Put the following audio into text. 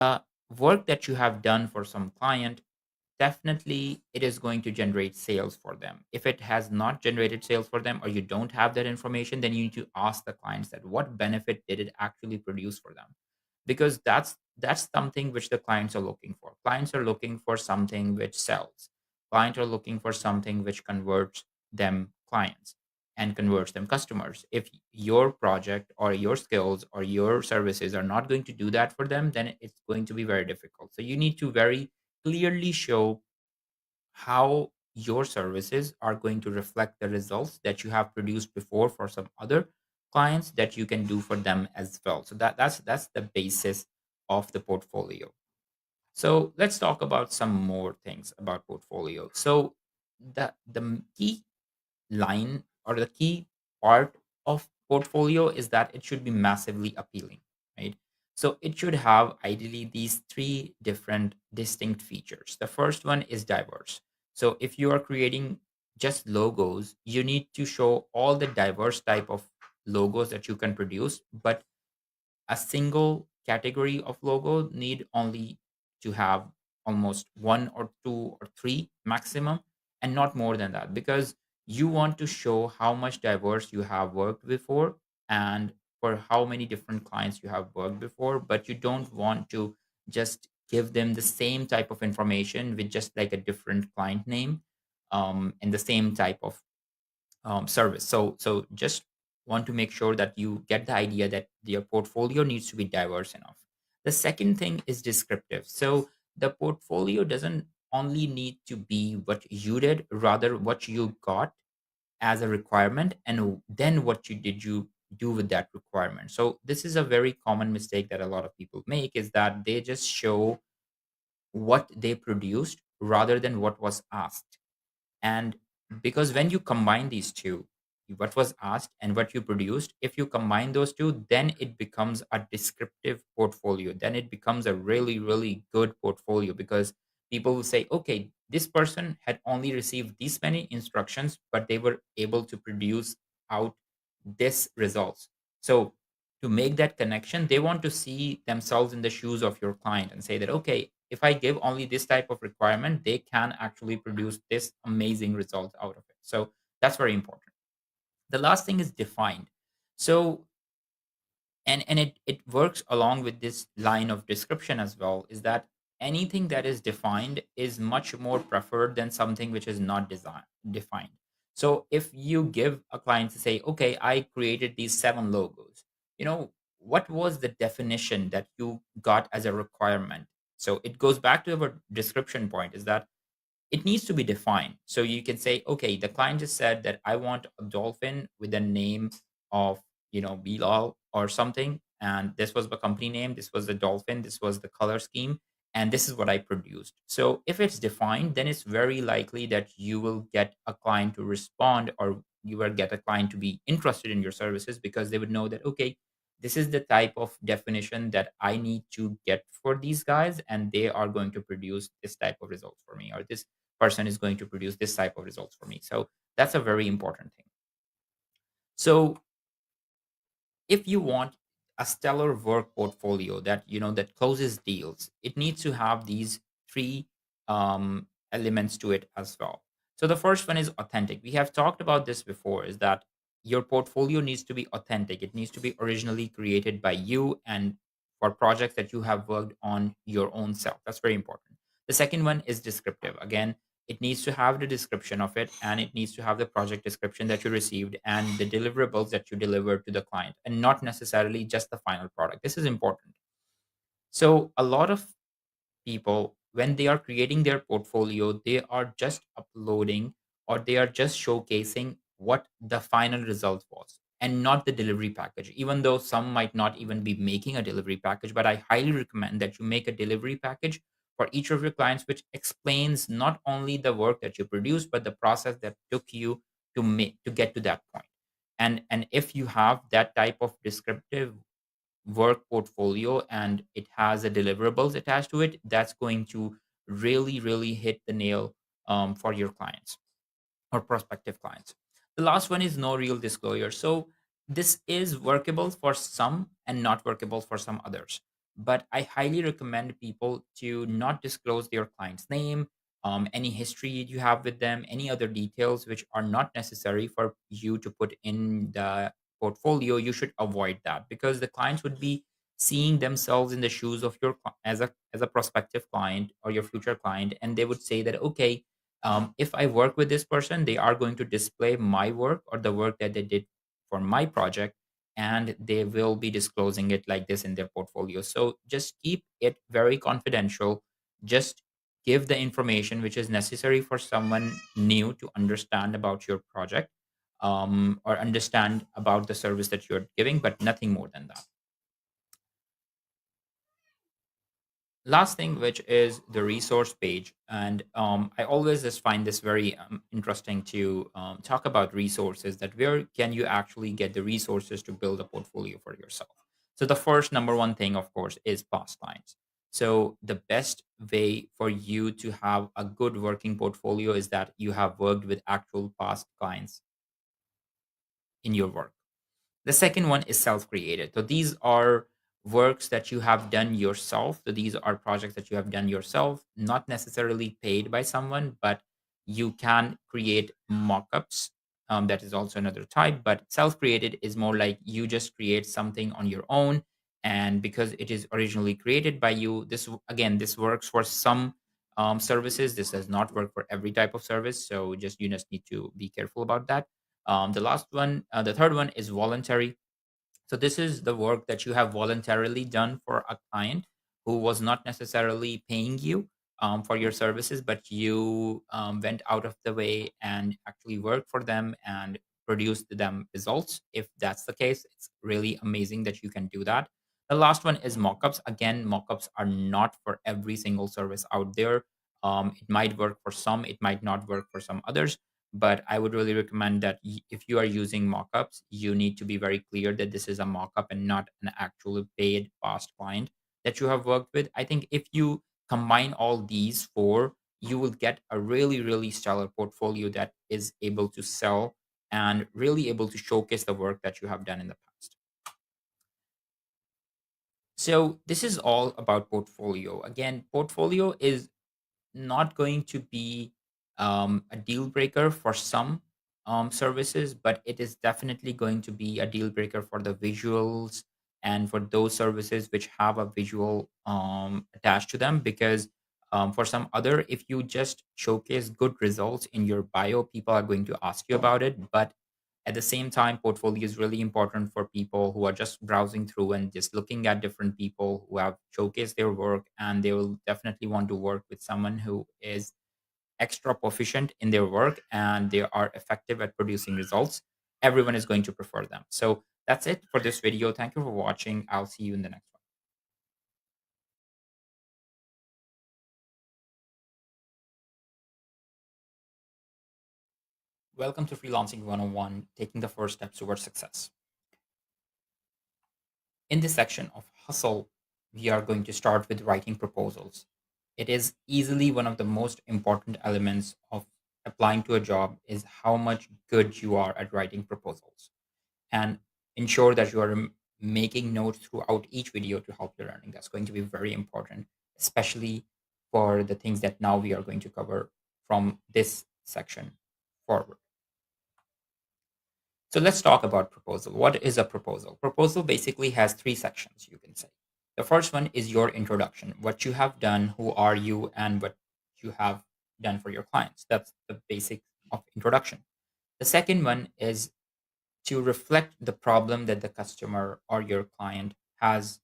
uh, work that you have done for some client, definitely it is going to generate sales for them. If it has not generated sales for them, or you don't have that information, then you need to ask the clients that what benefit did it actually produce for them, because that's something which the clients are looking for. Clients are looking for something which sells. Clients are looking for something which converts them clients and converts them customers. If your project or your skills or your services are not going to do that for them, then it's going to be very difficult. So you need to very clearly show how your services are going to reflect the results that you have produced before for some other clients that you can do for them as well. So that's the basis of the portfolio. So let's talk about some more things about portfolio. So the key line or the key part of portfolio is that it should be massively appealing, right? So it should have ideally these three different distinct features. The first one is diverse. So if you are creating just logos, you need to show all the diverse type of logos that you can produce, but a single category of logo need only to have almost one or two or three maximum, and not more than that, because you want to show how much diverse you have worked before and for how many different clients you have worked before. But you don't want to just give them the same type of information with just like a different client name, and the same type of service. So just want to make sure that you get the idea that your portfolio needs to be diverse enough. The second thing is descriptive. So the portfolio doesn't only need to be what you did, rather what you got as a requirement, and then what you do with that requirement. So this is a very common mistake that a lot of people make, is that they just show what they produced rather than what was asked. And because when you combine these two, what was asked and what you produced, if you combine those two, then it becomes a descriptive portfolio. Then it becomes a really, really good portfolio, because people will say, okay, this person had only received these many instructions, but they were able to produce out this results. So to make that connection, they want to see themselves in the shoes of your client and say that, okay, if I give only this type of requirement, they can actually produce this amazing result out of it. So that's very important. The last thing is defined. So and it works along with this line of description as well, is that anything that is defined is much more preferred than something which is not defined. So if you give a client to say, okay, I created these seven logos, what was the definition that you got as a requirement? So it goes back to our description point, is that it needs to be defined. So you can say, okay, the client just said that I want a dolphin with a name of, Bilal or something. And this was the company name. This was the dolphin. This was the color scheme. And this is what I produced. So if it's defined, then it's very likely that you will get a client to respond, or you will get a client to be interested in your services, because they would know that, okay, this is the type of definition that I need to get for these guys, and they are going to produce this type of results for me, or this person is going to produce this type of results for me. So that's a very important thing. So if you want a stellar work portfolio that that closes deals, it needs to have these three elements to it as well. So the first one is authentic. We have talked about this before, is that your portfolio needs to be authentic. It needs to be originally created by you, and for projects that you have worked on your own self. That's very important. The second one is descriptive. Again, it needs to have the description of it, and it needs to have the project description that you received and the deliverables that you delivered to the client, and not necessarily just the final product. This is important. So a lot of people, when they are creating their portfolio, they are just uploading, or they are just showcasing what the final result was, and not the delivery package. Even though some might not even be making a delivery package, but I highly recommend that you make a delivery package for each of your clients, which explains not only the work that you produce, but the process that took you to get to that point. And if you have that type of descriptive work portfolio, and it has the deliverables attached to it, that's going to really, really hit the nail for your clients or prospective clients. The last one is no real disclosure. So this is workable for some and not workable for some others. But I highly recommend people to not disclose their client's name, any history you have with them, any other details which are not necessary for you to put in the portfolio. You should avoid that because the clients would be seeing themselves in the shoes of your as a prospective client or your future client, and they would say that, okay, if I work with this person, they are going to display my work or the work that they did for my project, and they will be disclosing it like this in their portfolio. So just keep it very confidential. Just give the information which is necessary for someone new to understand about your project, or understand about the service that you're giving, but nothing more than that. Last thing, which is the resource page, and I always just find this very interesting to talk about resources, that where can you actually get the resources to build a portfolio for yourself. So the first number one thing, of course, is past clients. So the best way for you to have a good working portfolio is that you have worked with actual past clients in your work. The second one is self-created. So these are works that you have done yourself. So these are projects that you have done yourself, not necessarily paid by someone, but you can create mock-ups. That is also another type, but self-created is more like you just create something on your own. And because it is originally created by you, again, this works for some services. This does not work for every type of service. So you just need to be careful about that. The third one is voluntary. So this is the work that you have voluntarily done for a client who was not necessarily paying you for your services, but you went out of the way and actually worked for them and produced them results. If that's the case, it's really amazing that you can do that. The last one is mockups. Again, mockups are not for every single service out there. It might work for some, it might not work for some others, but I would really recommend that if you are using mockups, you need to be very clear that this is a mockup and not an actual paid past client that you have worked with. I think if you combine all these four, you will get a really, really stellar portfolio that is able to sell and really able to showcase the work that you have done in the past. So this is all about portfolio. Again, portfolio is not going to be a deal breaker for some services, but it is definitely going to be a deal breaker for the visuals and for those services which have a visual attached to them. Because for some other, if you just showcase good results in your bio, people are going to ask you about it. But at the same time, portfolio is really important for people who are just browsing through and just looking at different people who have showcased their work, and they will definitely want to work with someone who is extra proficient in their work and they are effective at producing results. Everyone is going to prefer them. So that's it for this video. Thank you for watching. I'll see you in the next one. Welcome to Freelancing 101, taking the first steps towards success. In this section of Hustle, we are going to start with writing proposals. It is easily one of the most important elements of applying to a job is how much good you are at writing proposals. And ensure that you are making notes throughout each video to help your learning. That's going to be very important, especially for the things that now we are going to cover from this section forward. So let's talk about proposal. What is a proposal? Proposal basically has three sections, you can say. The first one is your introduction, what you have done, who are you, and what you have done for your clients. That's the basic of introduction. The second one is to reflect the problem that the customer or your client has